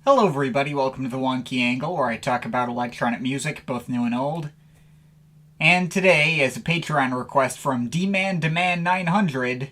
Hello everybody, welcome to the Wonky Angle, where I talk about electronic music, both new and old. And today, as a Patreon request from D-Man Demand 900,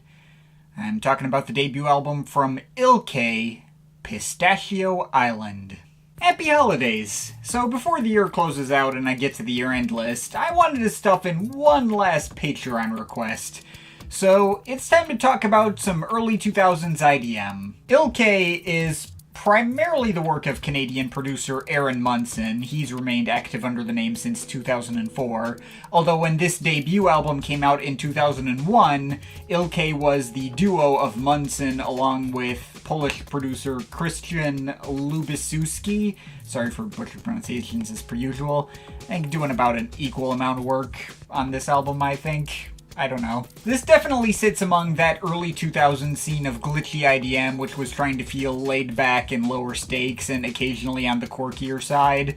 I'm talking about the debut album from Ilkae, Pistachio Island. Happy holidays! So before the year closes out and I get to the year-end list, I wanted to stuff in one last Patreon request. So it's time to talk about some early 2000s IDM. Ilkae is primarily the work of Canadian producer Aaron Munson. He's remained active under the name since 2004, although when this debut album came out in 2001, Ilkae was the duo of Munson along with Polish producer Christian Lubisiewski. Sorry for butchered pronunciations as per usual. I think doing about an equal amount of work on this album, I think. I don't know. This definitely sits among that early 2000s scene of glitchy IDM, which was trying to feel laid back and lower stakes and occasionally on the quirkier side.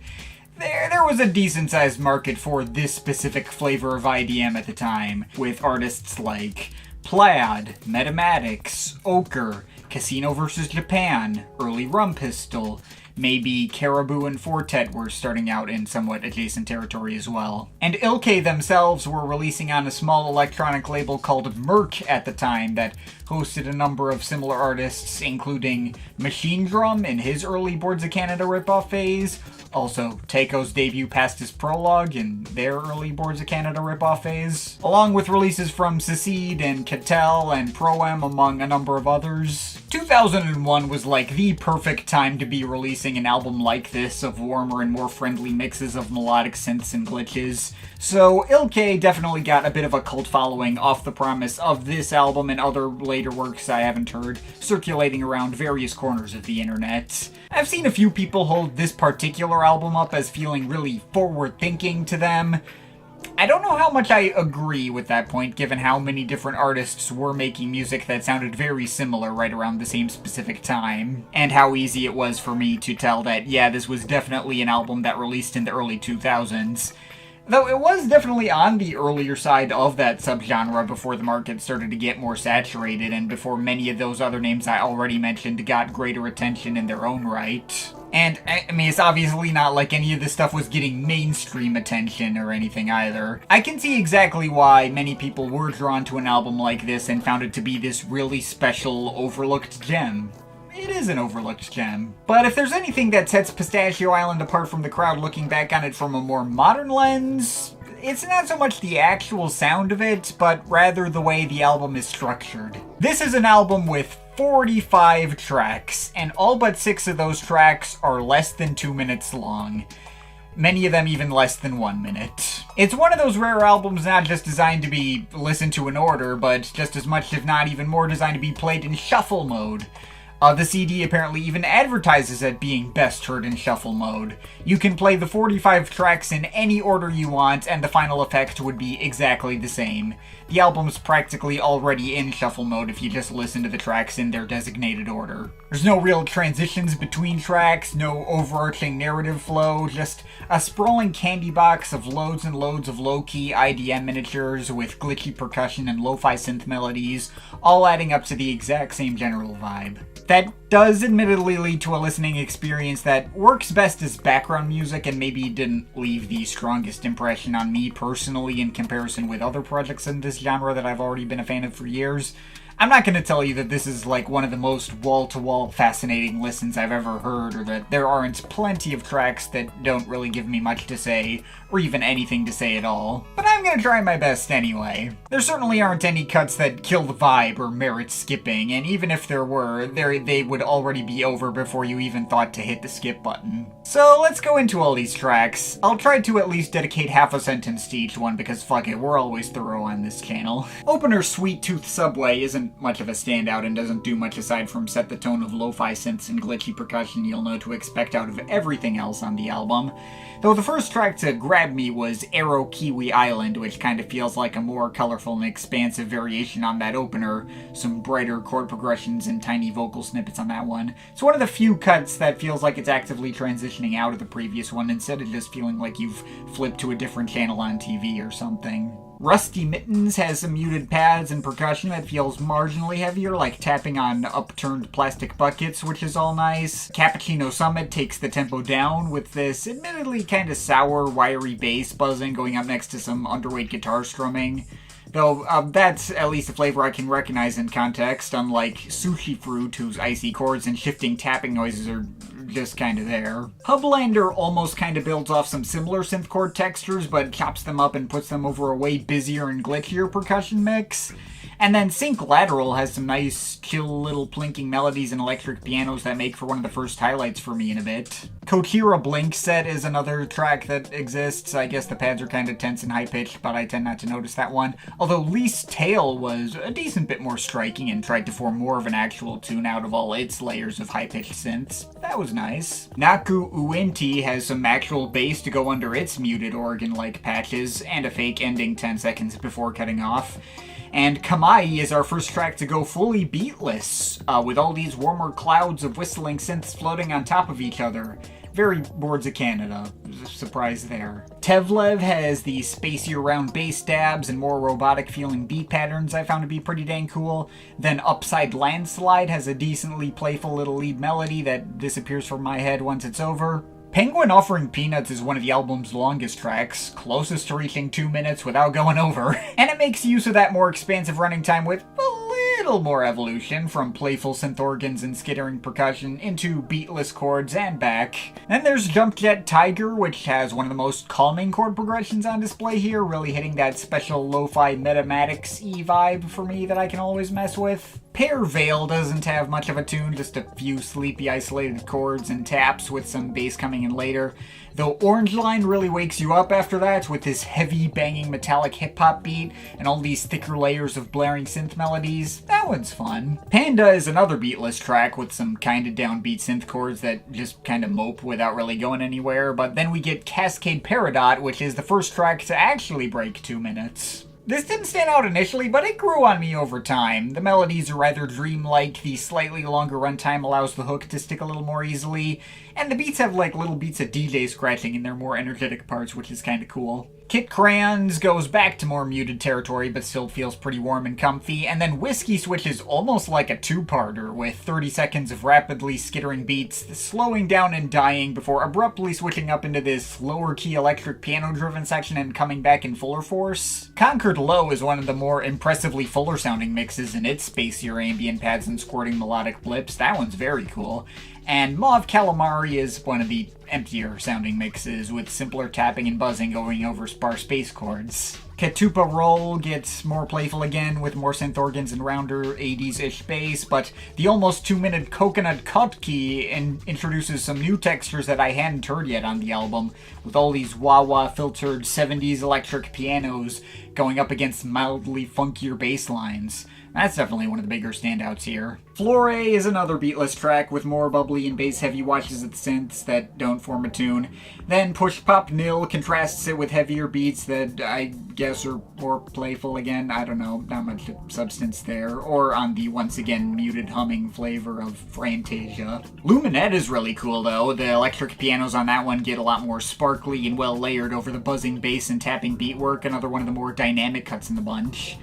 There was a decent-sized market for this specific flavor of IDM at the time, with artists like Plaid, Metamatics, Ochre, Casino vs. Japan, Early Rum Pistol, maybe Caribou and Fortet were starting out in somewhat adjacent territory as well. And Ilkae themselves were releasing on a small electronic label called Merc at the time that hosted a number of similar artists, including Machine Drum in his early Boards of Canada ripoff phase, also Taiko's debut Past His Prologue in their early Boards of Canada ripoff phase, along with releases from Secede and Catel and Pro-Am among a number of others. 2001 was like the perfect time to be releasing an album like this of warmer and more friendly mixes of melodic synths and glitches. So Ilkae definitely got a bit of a cult following off the promise of this album and other later works I haven't heard circulating around various corners of the internet. I've seen a few people hold this particular album up as feeling really forward-thinking to them. I don't know how much I agree with that point, given how many different artists were making music that sounded very similar right around the same specific time, and how easy it was for me to tell that, yeah, this was definitely an album that released in the early 2000s. Though it was definitely on the earlier side of that subgenre before the market started to get more saturated and before many of those other names I already mentioned got greater attention in their own right. And, I mean, it's obviously not like any of this stuff was getting mainstream attention or anything either. I can see exactly why many people were drawn to an album like this and found it to be this really special, overlooked gem. It is an overlooked gem. But if there's anything that sets Pistachio Island apart from the crowd looking back on it from a more modern lens, it's not so much the actual sound of it, but rather the way the album is structured. This is an album with 45 tracks, and all but 6 of those tracks are less than 2 minutes long. Many of them even less than 1 minute. It's one of those rare albums not just designed to be listened to in order, but just as much, if not even more, designed to be played in shuffle mode. The CD apparently even advertises it being best heard in shuffle mode. You can play the 45 tracks in any order you want, and the final effect would be exactly the same. The album's practically already in shuffle mode if you just listen to the tracks in their designated order. There's no real transitions between tracks, no overarching narrative flow, just a sprawling candy box of loads and loads of low-key IDM miniatures with glitchy percussion and lo-fi synth melodies, all adding up to the exact same general vibe. That does admittedly lead to a listening experience that works best as background music and maybe didn't leave the strongest impression on me personally in comparison with other projects in this genre that I've already been a fan of for years. I'm not going to tell you that this is like one of the most wall-to-wall fascinating listens I've ever heard, or that there aren't plenty of tracks that don't really give me much to say, or even anything to say at all. But I'm going to try my best anyway. There certainly aren't any cuts that kill the vibe or merit skipping, and even if there were, they would already be over before you even thought to hit the skip button. So let's go into all these tracks. I'll try to at least dedicate half a sentence to each one because fuck it, we're always thorough on this channel. Opener Sweet Tooth Subway isn't much of a standout and doesn't do much aside from set the tone of lo-fi synths and glitchy percussion you'll know to expect out of everything else on the album. Though the first track to grab me was Aerokiwi Island, which kind of feels like a more colorful and expansive variation on that opener, some brighter chord progressions and tiny vocal snippets on that one. It's one of the few cuts that feels like it's actively transitioning out of the previous one instead of just feeling like you've flipped to a different channel on TV or something. Rusty Mittens has some muted pads and percussion that feels marginally heavier, like tapping on upturned plastic buckets, which is all nice. Cappuccino Summit takes the tempo down with this admittedly kind of sour, wiry bass buzzing going up next to some underweight guitar strumming. Though, that's at least a flavor I can recognize in context, unlike Sushi Fruit, whose icy chords and shifting tapping noises are just kind of there. Hublander almost kind of builds off some similar synth chord textures, but chops them up and puts them over a way busier and glitchier percussion mix. And then Sync Lateral has some nice, chill little plinking melodies and electric pianos that make for one of the first highlights for me in a bit. Kotira Blink Set is another track that exists. I guess the pads are kind of tense and high-pitched, but I tend not to notice that one. Although Lee's Tail was a decent bit more striking and tried to form more of an actual tune out of all its layers of high-pitched synths. That was nice. Naku Uinti has some actual bass to go under its muted organ-like patches, and a fake ending 10 seconds before cutting off. And Camai is our first track to go fully beatless, with all these warmer clouds of whistling synths floating on top of each other. Very Boards of Canada. Surprise there. Tev-Lev has the spacier round bass stabs and more robotic feeling beat patterns I found to be pretty dang cool. Then Upside Landslide has a decently playful little lead melody that disappears from my head once it's over. Penguin Offering Peanuts is one of the album's longest tracks, closest to reaching 2 minutes without going over, and it makes use of that more expansive running time with a little more evolution from playful synth organs and skittering percussion into beatless chords and back. Then there's Jump Jet Tiger, which has one of the most calming chord progressions on display here, really hitting that special lo-fi metamatics-y vibe for me that I can always mess with. Pear Veil doesn't have much of a tune, just a few sleepy isolated chords and taps with some bass coming in later. Though Orange Line really wakes you up after that with this heavy banging metallic hip-hop beat and all these thicker layers of blaring synth melodies. That one's fun. Panda is another beatless track with some kinda downbeat synth chords that just kinda mope without really going anywhere, but then we get Cascade Peridot, which is the first track to actually break 2 minutes. This didn't stand out initially, but it grew on me over time. The melodies are rather dreamlike, the slightly longer runtime allows the hook to stick a little more easily, and the beats have like little beats of DJ scratching in their more energetic parts, which is kinda cool. Kit Crayons goes back to more muted territory, but still feels pretty warm and comfy, and then Whiskey switches almost like a two-parter, with 30 seconds of rapidly skittering beats, slowing down and dying before abruptly switching up into this lower-key electric piano-driven section and coming back in fuller force. Concord Low is one of the more impressively fuller-sounding mixes in its spacier ambient pads and squirting melodic blips. That one's very cool. And Mauve Calamari is one of the emptier sounding mixes, with simpler tapping and buzzing going over sparse bass chords. Ketupa Roll gets more playful again, with more synth organs and rounder 80s-ish bass, but the almost 2-minute Coconut Kotki introduces some new textures that I hadn't heard yet on the album, with all these wah-wah filtered 70s electric pianos going up against mildly funkier bass lines. That's definitely one of the bigger standouts here. Flore is another beatless track with more bubbly and bass-heavy watches of the synths that don't form a tune. Then Push Pop Nil contrasts it with heavier beats that I guess are more playful again. I don't know, not much substance there. Or on the once again muted humming flavor of Fantasia. Luminette is really cool though. The electric pianos on that one get a lot more sparkly and well layered over the buzzing bass and tapping beat work, another one of the more dynamic cuts in the bunch.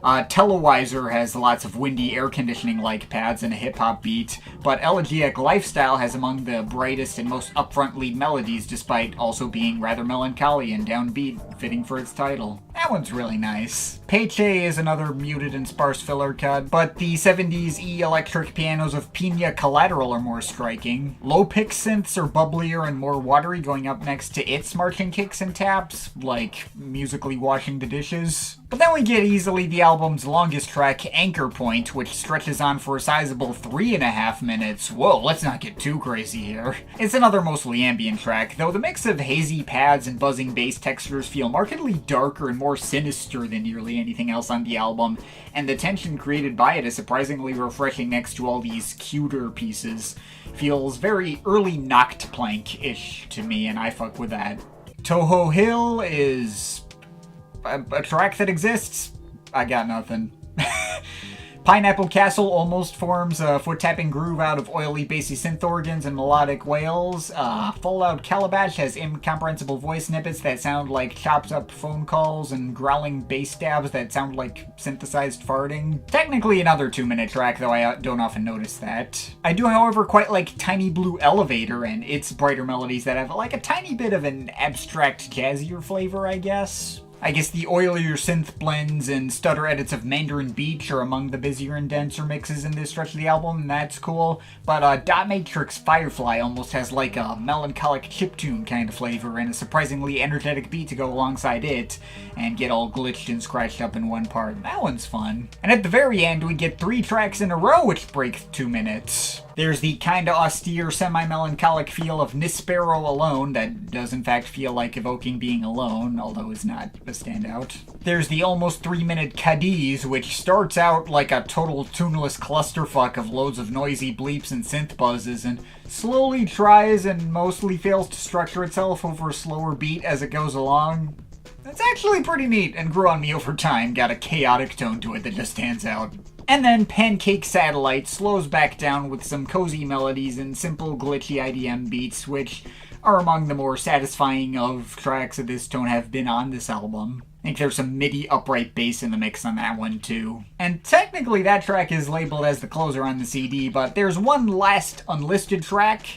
Telewiser has lots of windy air conditioning-like pads and a hip-hop beat, but Elegiac Lifestyle has among the brightest and most upfront lead melodies, despite also being rather melancholy and downbeat, fitting for its title. That one's really nice. Peche is another muted and sparse filler cut, but the 70s electric pianos of Piña Collateral are more striking. Low-pick synths are bubblier and more watery, going up next to its marching kicks and taps, like musically washing the dishes. But then we get easily the album's longest track, Anchor Point, which stretches on for a sizable 3.5 minutes. Whoa, let's not get too crazy here. It's another mostly ambient track, though the mix of hazy pads and buzzing bass textures feel markedly darker and more sinister than nearly anything else on the album, and the tension created by it is surprisingly refreshing next to all these cuter pieces. Feels very early Knocked Plank-ish to me, and I fuck with that. Toho Hill is a track that exists. I got nothing. Pineapple Castle almost forms a foot-tapping groove out of oily, bassy synth organs and melodic wails. Fallout Calabash has incomprehensible voice snippets that sound like chopped-up phone calls and growling bass stabs that sound like synthesized farting. Technically another 2-minute track, though I don't often notice that. I do, however, quite like Tiny Blue Elevator and its brighter melodies that have like a tiny bit of an abstract, jazzier flavor, I guess. I guess the oilier synth blends and stutter edits of Mandarin Beach are among the busier and denser mixes in this stretch of the album, and that's cool. But Dot Matrix Firefly almost has like a melancholic chiptune kind of flavor and a surprisingly energetic beat to go alongside it, and get all glitched and scratched up in one part. That one's fun. And at the very end, we get 3 tracks in a row which break 2 minutes. There's the kinda austere, semi-melancholic feel of Nispero Alone that does in fact feel like evoking being alone, although is not a standout. There's the almost 3-minute Cadiz, which starts out like a total tuneless clusterfuck of loads of noisy bleeps and synth buzzes, and slowly tries and mostly fails to structure itself over a slower beat as it goes along. That's actually pretty neat and grew on me over time, got a chaotic tone to it that just stands out. And then Pancake Satellite slows back down with some cozy melodies and simple glitchy IDM beats, which are among the more satisfying of tracks of this tone have been on this album. I think there's some MIDI upright bass in the mix on that one too. And technically that track is labeled as the closer on the CD, but there's one last unlisted track,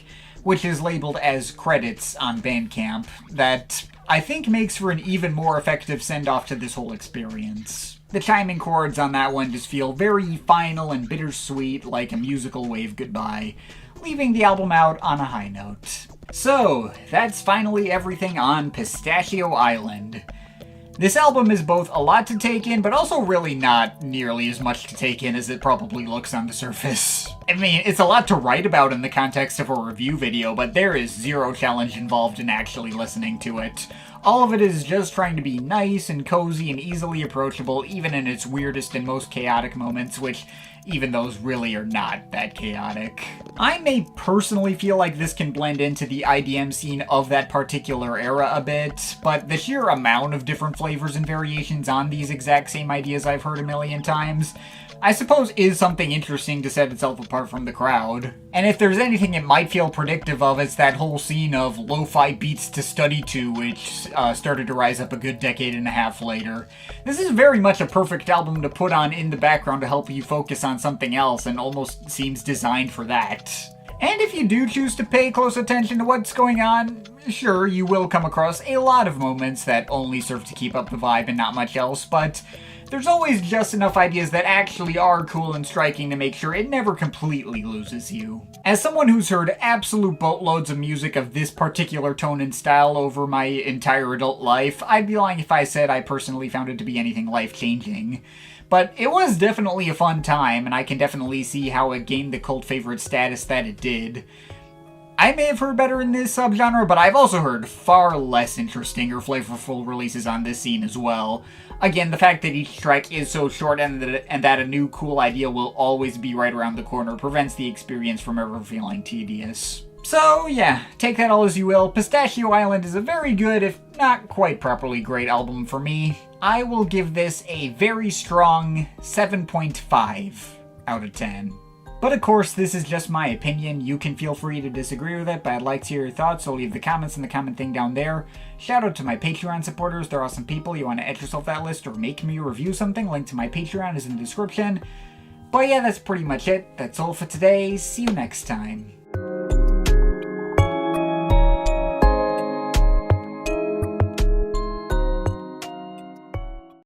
which is labeled as credits on Bandcamp, that I think makes for an even more effective send-off to this whole experience. The chiming chords on that one just feel very final and bittersweet, like a musical wave goodbye, leaving the album out on a high note. So, that's finally everything on Pistachio Island. This album is both a lot to take in, but also really not nearly as much to take in as it probably looks on the surface. I mean, it's a lot to write about in the context of a review video, but there is zero challenge involved in actually listening to it. All of it is just trying to be nice and cozy and easily approachable, even in its weirdest and most chaotic moments, which even those really are not that chaotic. I may personally feel like this can blend into the IDM scene of that particular era a bit, but the sheer amount of different flavors and variations on these exact same ideas I've heard a million times, I suppose is something interesting to set itself apart from the crowd. And if there's anything it might feel predictive of, it's that whole scene of lo-fi beats to study to, which started to rise up a good decade and a half later. This is very much a perfect album to put on in the background to help you focus on something else, and almost seems designed for that. And if you do choose to pay close attention to what's going on, sure, you will come across a lot of moments that only serve to keep up the vibe and not much else, but there's always just enough ideas that actually are cool and striking to make sure it never completely loses you. As someone who's heard absolute boatloads of music of this particular tone and style over my entire adult life, I'd be lying if I said I personally found it to be anything life-changing. But it was definitely a fun time, and I can definitely see how it gained the cult favorite status that it did. I may have heard better in this subgenre, but I've also heard far less interesting or flavorful releases on this scene as well. Again, the fact that each track is so short and that a new cool idea will always be right around the corner prevents the experience from ever feeling tedious. So yeah, take that all as you will. Pistachio Island is a very good, if not quite properly great album for me. I will give this a very strong 7.5 out of 10. But of course, this is just my opinion. You can feel free to disagree with it, but I'd like to hear your thoughts, so leave the comments in the comment thing down there. Shout out to my Patreon supporters. They're awesome people. You want to add yourself that list or make me review something, link to my Patreon is in the description. But yeah, that's pretty much it. That's all for today. See you next time.